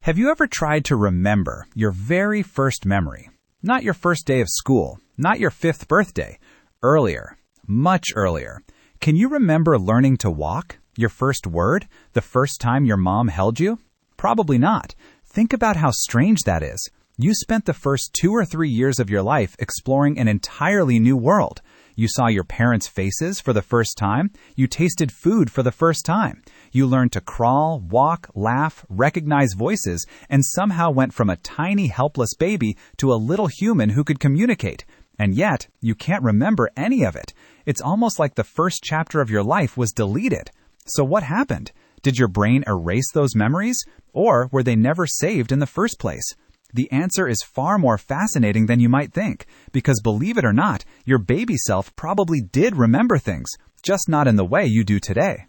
Have you ever tried to remember your very first memory? Not your first day of school, not your 5th birthday. Earlier, much earlier. Can you remember learning to walk? Your first word? The first time your mom held you? Probably not. Think about how strange that is. You spent the first 2 or 3 years of your life exploring an entirely new world. You saw your parents' faces for the first time. You tasted food for the first time. You learned to crawl, walk, laugh, recognize voices, and somehow went from a tiny, helpless baby to a little human who could communicate. And yet, you can't remember any of it. It's almost like the first chapter of your life was deleted. So what happened? Did your brain erase those memories? Or were they never saved in the first place? The answer is far more fascinating than you might think, because believe it or not, your baby self probably did remember things, just not in the way you do today.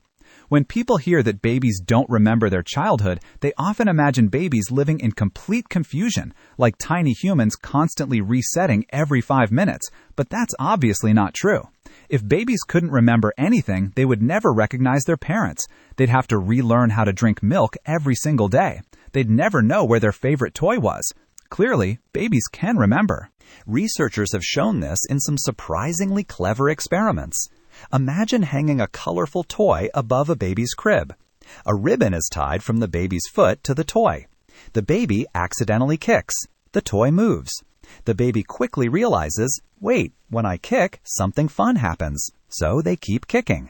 When people hear that babies don't remember their childhood, they often imagine babies living in complete confusion, like tiny humans constantly resetting every 5 minutes, but that's obviously not true. If babies couldn't remember anything, they would never recognize their parents. They'd have to relearn how to drink milk every single day. They'd never know where their favorite toy was. Clearly, babies can remember. Researchers have shown this in some surprisingly clever experiments. Imagine hanging a colorful toy above a baby's crib. A ribbon is tied from the baby's foot to the toy. The baby accidentally kicks. The toy moves. The baby quickly realizes, wait, when I kick, something fun happens. So they keep kicking.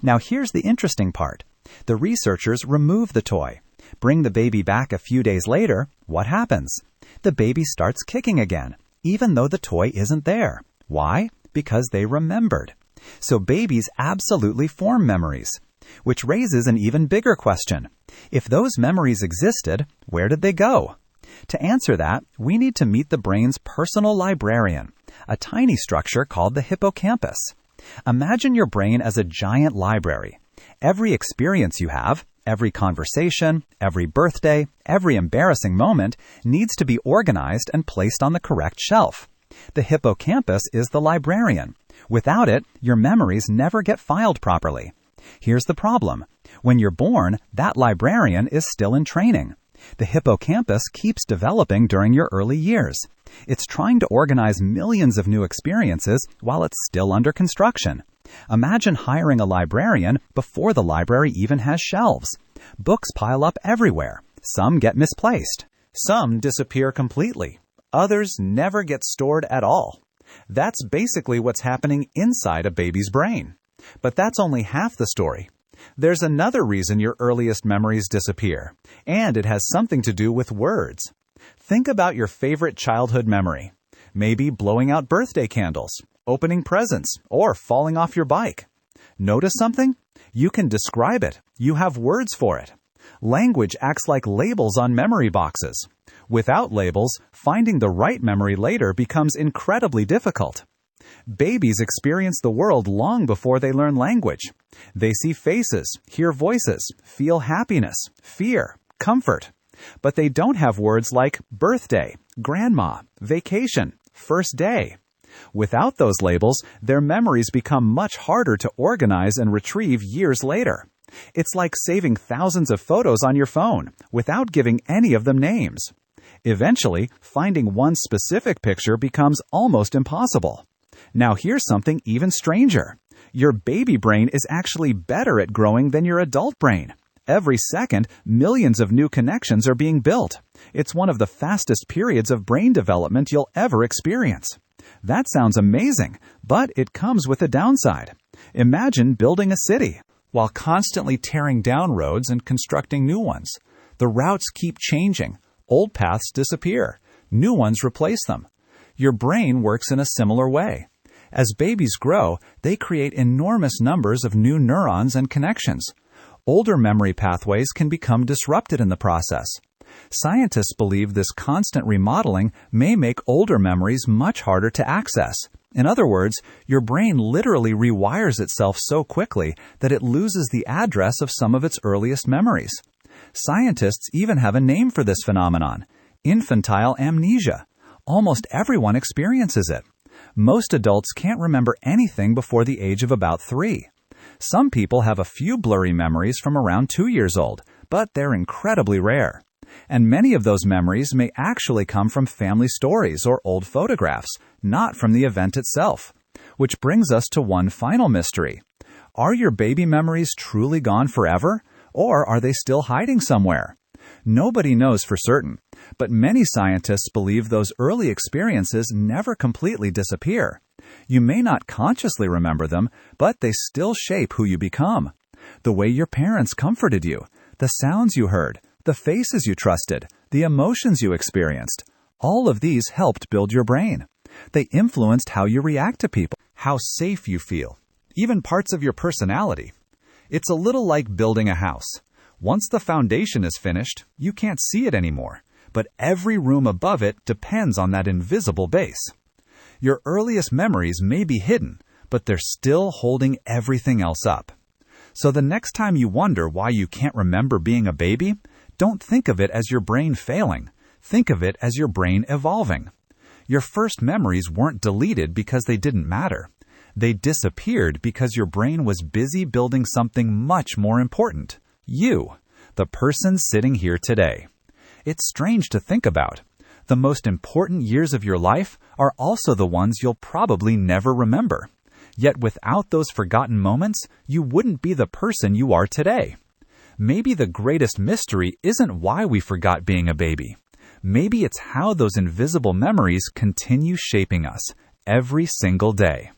Now here's the interesting part. The researchers remove the toy. Bring the baby back a few days later, what happens? The baby starts kicking again, even though the toy isn't there. Why? Because they remembered. So babies absolutely form memories, which raises an even bigger question. If those memories existed, where did they go? To answer that, we need to meet the brain's personal librarian, a tiny structure called the hippocampus. Imagine your brain as a giant library. Every experience you have, every conversation, every birthday, every embarrassing moment needs to be organized and placed on the correct shelf. The hippocampus is the librarian. Without it, your memories never get filed properly. Here's the problem. When you're born, that librarian is still in training. The hippocampus keeps developing during your early years. It's trying to organize millions of new experiences while it's still under construction. Imagine hiring a librarian before the library even has shelves. Books pile up everywhere. Some get misplaced. Some disappear completely. Others never get stored at all. That's basically what's happening inside a baby's brain. But that's only half the story. There's another reason your earliest memories disappear, and it has something to do with words. Think about your favorite childhood memory. Maybe blowing out birthday candles, opening presents, or falling off your bike. Notice something? You can describe it. You have words for it. Language acts like labels on memory boxes. Without labels, finding the right memory later becomes incredibly difficult. Babies experience the world long before they learn language. They see faces, hear voices, feel happiness, fear, comfort. But they don't have words like birthday, grandma, vacation, first day. Without those labels, their memories become much harder to organize and retrieve years later. It's like saving thousands of photos on your phone without giving any of them names. Eventually, finding one specific picture becomes almost impossible. Now here's something even stranger. Your baby brain is actually better at growing than your adult brain. Every second, millions of new connections are being built. It's one of the fastest periods of brain development you'll ever experience. That sounds amazing, but it comes with a downside. Imagine building a city while constantly tearing down roads and constructing new ones. The routes keep changing. Old paths disappear. New ones replace them. Your brain works in a similar way. As babies grow, they create enormous numbers of new neurons and connections. Older memory pathways can become disrupted in the process. Scientists believe this constant remodeling may make older memories much harder to access. In other words, your brain literally rewires itself so quickly that it loses the address of some of its earliest memories. Scientists even have a name for this phenomenon: infantile amnesia. Almost everyone experiences it. Most adults can't remember anything before the age of about 3. Some people have a few blurry memories from around 2 years old, but they're incredibly rare. And many of those memories may actually come from family stories or old photographs, not from the event itself. Which brings us to one final mystery. Are your baby memories truly gone forever, or are they still hiding somewhere? Nobody knows for certain, but many scientists believe those early experiences never completely disappear. You may not consciously remember them, but they still shape who you become. The way your parents comforted you, the sounds you heard, the faces you trusted, the emotions you experienced, all of these helped build your brain. They influenced how you react to people, how safe you feel, even parts of your personality. It's a little like building a house. Once the foundation is finished, you can't see it anymore, but every room above it depends on that invisible base. Your earliest memories may be hidden, but they're still holding everything else up. So the next time you wonder why you can't remember being a baby, don't think of it as your brain failing. Think of it as your brain evolving. Your first memories weren't deleted because they didn't matter. They disappeared because your brain was busy building something much more important. You, the person sitting here today. It's strange to think about. The most important years of your life are also the ones you'll probably never remember. Yet without those forgotten moments, you wouldn't be the person you are today. Maybe the greatest mystery isn't why we forgot being a baby. Maybe it's how those invisible memories continue shaping us every single day.